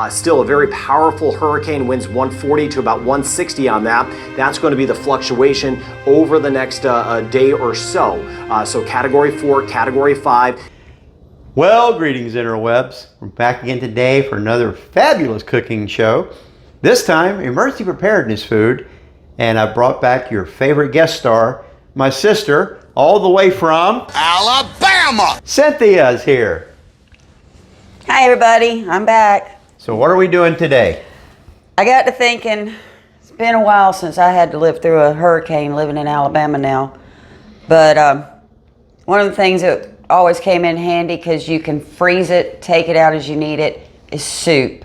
Still a very powerful hurricane, winds 140 to about 160 on that. That's going to be the fluctuation over the next day or so. So Category 4, Category 5. Well, greetings interwebs. We're back again today for another fabulous cooking show. This time, emergency preparedness food. And I brought back your favorite guest star, my sister, all the way from Alabama. Cynthia's here. Hi everybody, I'm back. So what are we doing today? I got to thinking, it's been a while since I had to live through a hurricane living in Alabama now. But one of the things that always came in handy, because you can freeze it, take it out as you need it, is soup.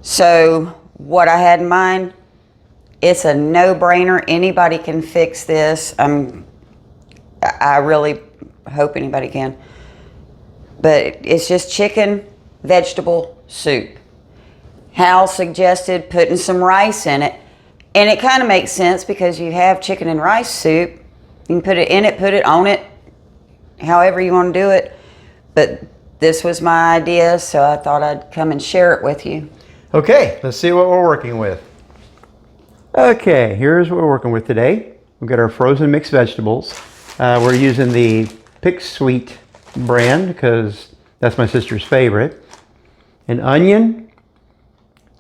So what I had in mind, it's a no-brainer. Anybody can fix this. I really hope anybody can. But it's just chicken, vegetable soup. Hal suggested putting some rice in it. And it kind of makes sense because you have chicken and rice soup. You can put it in it, put it on it, however you want to do it. But this was my idea, so I thought I'd come and share it with you. Okay, let's see what we're working with. Okay, here's what we're working with today. We've got our frozen mixed vegetables. We're using the Pick Sweet brand because that's my sister's favorite. An onion,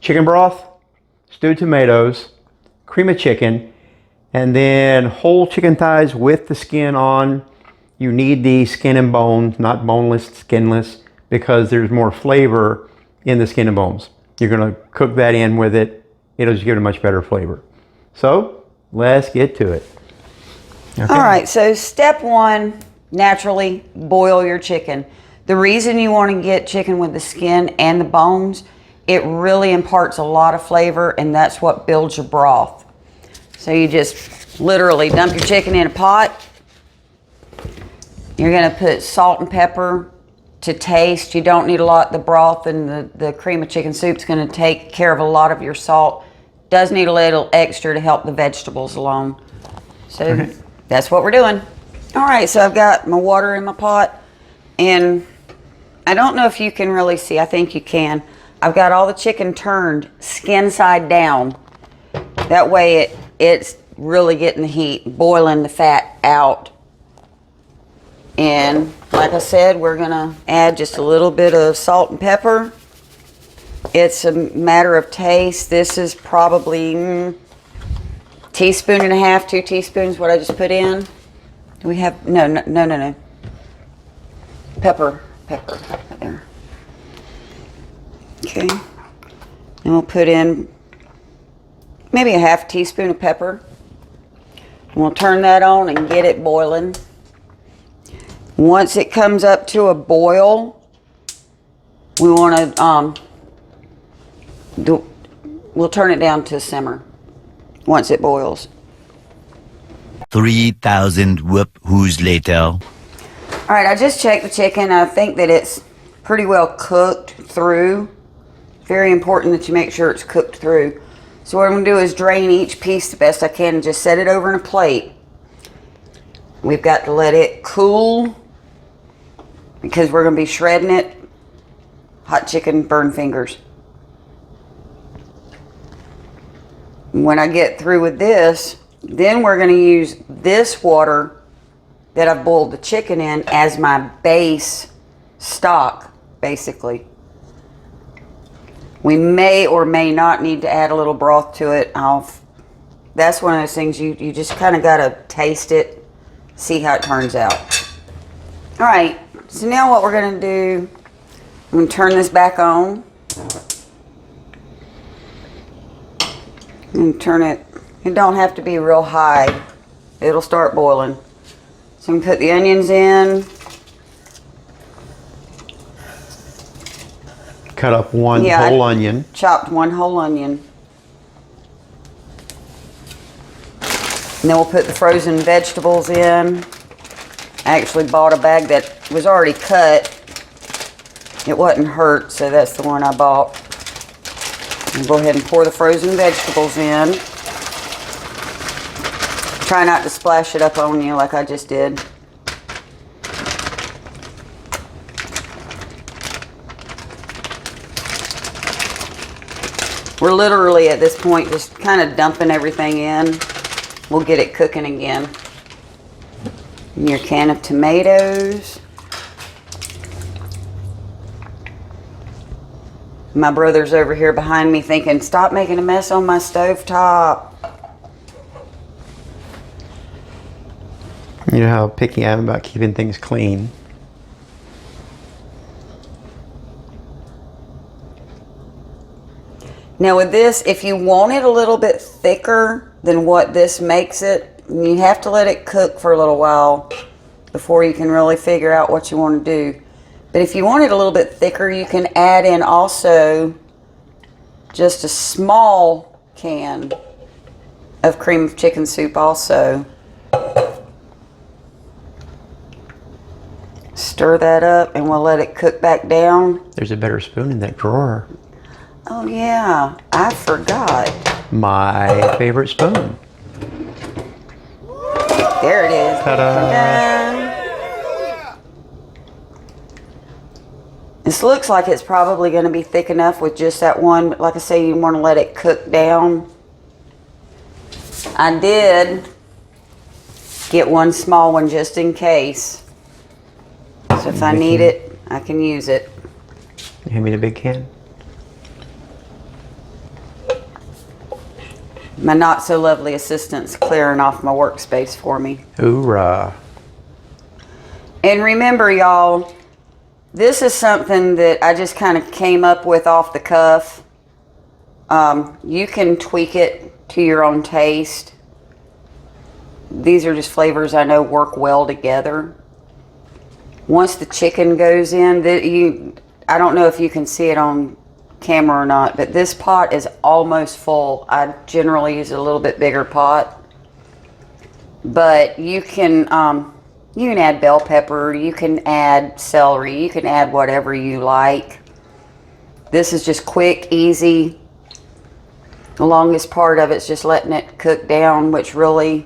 chicken broth, stewed tomatoes, cream of chicken, and then whole chicken thighs with the skin on. You need the skin and bones, not boneless, skinless, because there's more flavor in the skin and bones. You're going to cook that in with it. It'll just give it a much better flavor. So let's get to it. Okay. All right, so step one, naturally boil your chicken. The reason you want to get chicken with the skin and the bones, it really imparts a lot of flavor, and that's what builds your broth. So you just literally dump your chicken in a pot. You're going to put salt and pepper to taste. You don't need a lot. The broth and the cream of chicken soup is going to take care of a lot of your salt. Does need a little extra to help the vegetables along. So that's what we're doing. All right, so I've got my water in my pot, and I don't know if you can really see. I think you can. I've got all the chicken turned skin side down. That way it's really getting the heat, boiling the fat out. And like I said, we're gonna add just a little bit of salt and pepper. It's a matter of taste. This is probably teaspoon and a half, 2 teaspoons, what I just put in. Do we have, no. Pepper, right there. Okay, and we'll put in maybe a half teaspoon of pepper. We'll turn that on and get it boiling. Once it comes up to a boil, we want to, we'll turn it down to simmer once it boils. 3,000 whoop-whoos later. All right, I just checked the chicken. I think that it's pretty well cooked through. Very important that you make sure it's cooked through. So what I'm going to do is drain each piece the best I can and just set it over in a plate. We've got to let it cool because we're going to be shredding it. Hot chicken, burn fingers. When I get through with this, then we're going to use this water that I've boiled the chicken in as my base stock, basically. We may or may not need to add a little broth to it. That's one of those things you just kind of got to taste it, see how it turns out. All right, so now what we're going to do, I'm going to turn this back on. And turn it, it don't have to be real high. It'll start boiling. So I'm going to put the onions in. Cut up one whole onion. Chopped one whole onion. And then we'll put the frozen vegetables in. I actually bought a bag that was already cut. It wasn't hurt, so that's the one I bought. And go ahead and pour the frozen vegetables in. Try not to splash it up on you like I just did. We're literally at this point just kind of dumping everything in. We'll get it cooking again. And your can of tomatoes. My brother's over here behind me thinking, stop making a mess on my stovetop. You know how picky I am about keeping things clean. Now with this, if you want it a little bit thicker than what this makes it, you have to let it cook for a little while before you can really figure out what you want to do. But if you want it a little bit thicker, you can add in also just a small can of cream of chicken soup also. Stir that up and we'll let it cook back down. There's a better spoon in that drawer. Oh yeah, I forgot. My favorite spoon. There it is. Ta-da. This looks like it's probably going to be thick enough with just that one, but like I say, you want to let it cook down. I did get one small one just in case. So if I need it, I can use it. Hand me the big can. My not so lovely assistant's clearing off my workspace for me. Hoorah. And remember, y'all, this is something that I just kind of came up with off the cuff. You can tweak it to your own taste. These are just flavors I know work well together. Once the chicken goes in, I don't know if you can see it on camera or not, but this pot is almost full. I generally use a little bit bigger pot. But you can add bell pepper, you can add celery, you can add whatever you like. This is just quick, easy. The longest part of it's just letting it cook down, which really,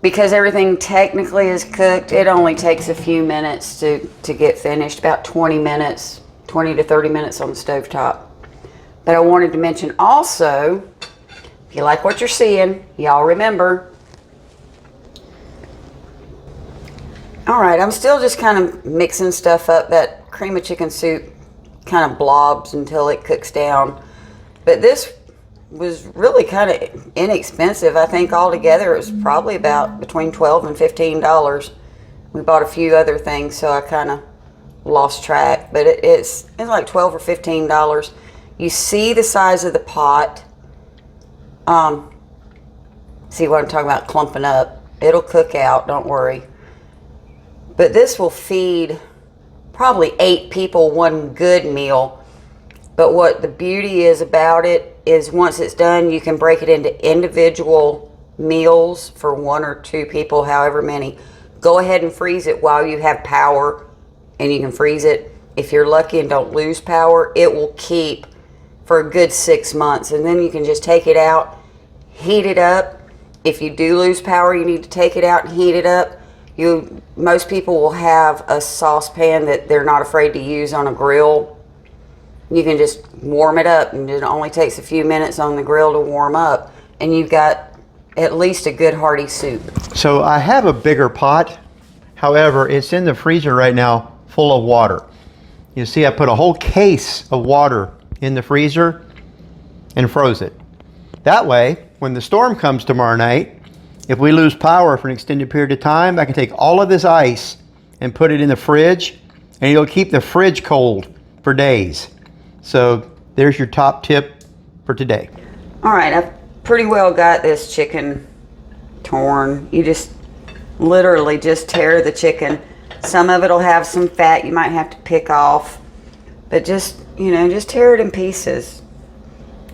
because everything technically is cooked, it only takes a few minutes to get finished, about 20 minutes, 20 to 30 minutes on the stovetop. But I wanted to mention also, if you like what you're seeing, y'all remember, all right, I'm still just kind of mixing stuff up. That cream of chicken soup kind of blobs until it cooks down. But this was really kind of inexpensive. I think altogether it was probably about between $12 and $15. We bought a few other things, so I kind of lost track. But it's like $12 or $15. You see the size of the pot. See what I'm talking about, clumping up. It'll cook out, don't worry. But this will feed probably 8 people one good meal. But what the beauty is about it is once it's done, you can break it into individual meals for 1 or 2 people, however many. Go ahead and freeze it while you have power, and you can freeze it. If you're lucky and don't lose power, it will keep for a good 6 months. And then you can just take it out, heat it up. If you do lose power, you need to take it out and heat it up. Most people will have a saucepan that they're not afraid to use on a grill. You can just warm it up, and it only takes a few minutes on the grill to warm up, and you've got at least a good hearty soup. So I have a bigger pot. However, it's in the freezer right now full of water. You see, I put a whole case of water in the freezer and froze it. That way, when the storm comes tomorrow night, if we lose power for an extended period of time, I can take all of this ice and put it in the fridge, and it'll keep the fridge cold for days. So there's your top tip for today. All right, I've pretty well got this chicken torn. You just literally just tear the chicken. Some of it'll have some fat you might have to pick off, but just tear it in pieces.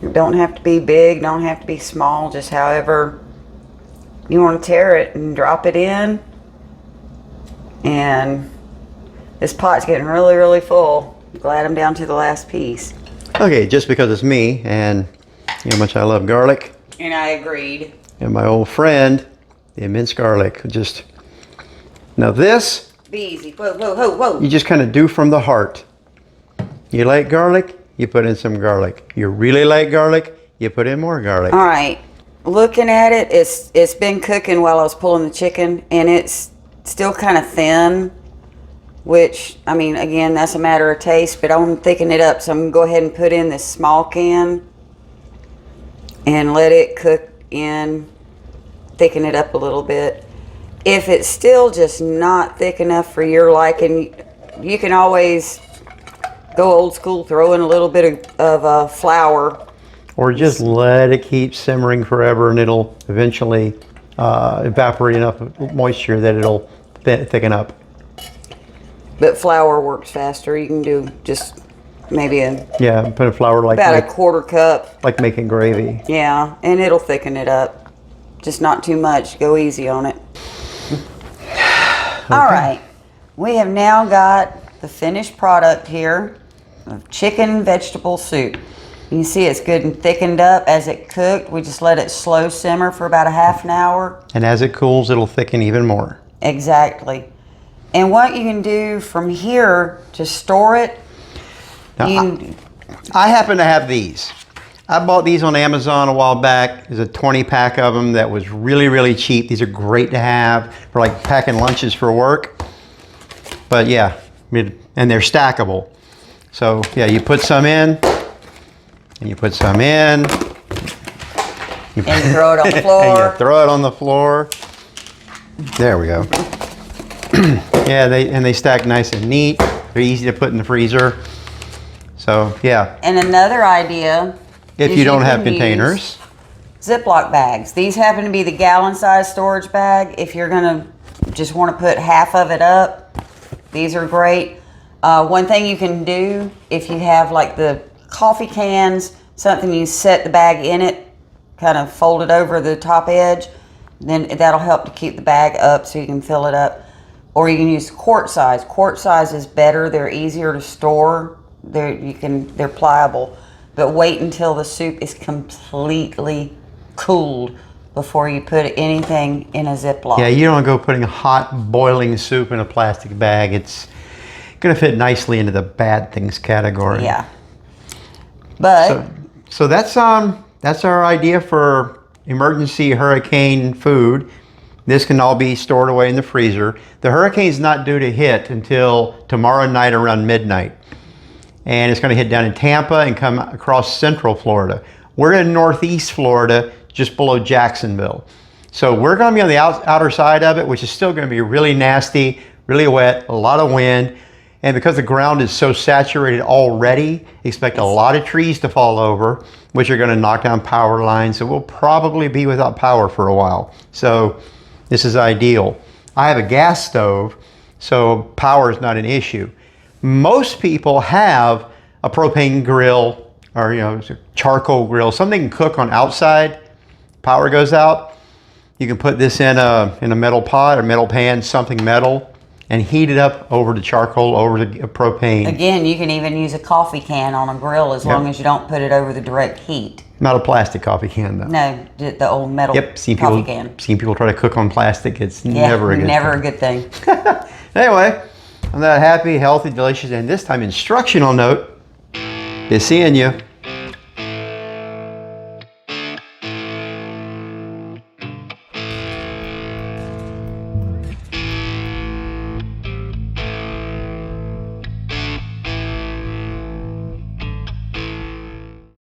It don't have to be big, don't have to be small, just however you want to tear it, and drop it in. And this pot's getting really, really full. I'm glad I'm down to the last piece. Okay, just because it's me and how much I love garlic. And I agreed. And my old friend, the minced garlic. Now this, Be easy. Whoa, whoa, whoa, whoa. you just kind of do from the heart. You like garlic, you put in some garlic. You really like garlic, you put in more garlic. All right. Looking at it, it's been cooking while I was pulling the chicken, and it's still kind of thin, which, I mean, again, that's a matter of taste, but I want to thicken it up, so I'm going to go ahead and put in this small can and let it cook in, thicken it up a little bit. If it's still just not thick enough for your liking, you can always go old school, throw in a little bit of flour. Or just let it keep simmering forever, and it'll eventually evaporate enough moisture that it'll thicken up. But flour works faster. You can do just maybe Yeah, put in flour like about a quarter cup. like making gravy. Yeah, and it'll thicken it up. Just not too much. Go easy on it. All right. We have now got the finished product here of chicken vegetable soup. You can see it's good and thickened up as it cooked. We just let it slow simmer for about a half an hour. And as it cools, it'll thicken even more. Exactly. And what you can do from here to store it, Now, I happen to have these. I bought these on Amazon a while back. There's a 20 pack of them that was really, really cheap. These are great to have for like packing lunches for work. But yeah, and they're stackable. So yeah, you put some in, and you put some in. and throw it on the floor. And you throw it on the floor. There we go. Yeah, they stack nice and neat. They're easy to put in the freezer. So yeah. And another idea, If is you don't have can containers. use Ziploc bags. These happen to be the gallon size storage bag. If you're gonna just want to put half of it up, these are great. One thing you can do, if you have like the coffee cans, something you set the bag in it, kind of fold it over the top edge, then that'll help to keep the bag up so you can fill it up. Or you can use quart size. Quart size is better. They're easier to store. They're pliable. But wait until the soup is completely cooled before you put anything in a Ziploc. Yeah, you don't go putting hot boiling soup in a plastic bag. It's going to fit nicely into the bad things category. Yeah. But So that's our idea for emergency hurricane food. This can all be stored away in the freezer. The hurricane's not due to hit until tomorrow night around midnight. And it's going to hit down in Tampa and come across central Florida. We're in northeast Florida, just below Jacksonville. So we're going to be on the outer side of it, which is still going to be really nasty, really wet, a lot of wind. And because the ground is so saturated already, expect a lot of trees to fall over, which are going to knock down power lines. So we'll probably be without power for a while. So this is ideal. I have a gas stove, so power is not an issue. Most people have a propane grill or charcoal grill, something you can cook on outside. Power goes out. You can put this in a metal pot or metal pan, something metal, and heat it up over to charcoal, over to propane. again, you can even use a coffee can on a grill as long as you don't put it over the direct heat. Not a plastic coffee can though. No, the old metal coffee can. Seen people try to cook on plastic. It's Yeah, never a good never thing. a good thing. Anyway, on that happy, healthy, delicious, and this time instructional note, be seeing you.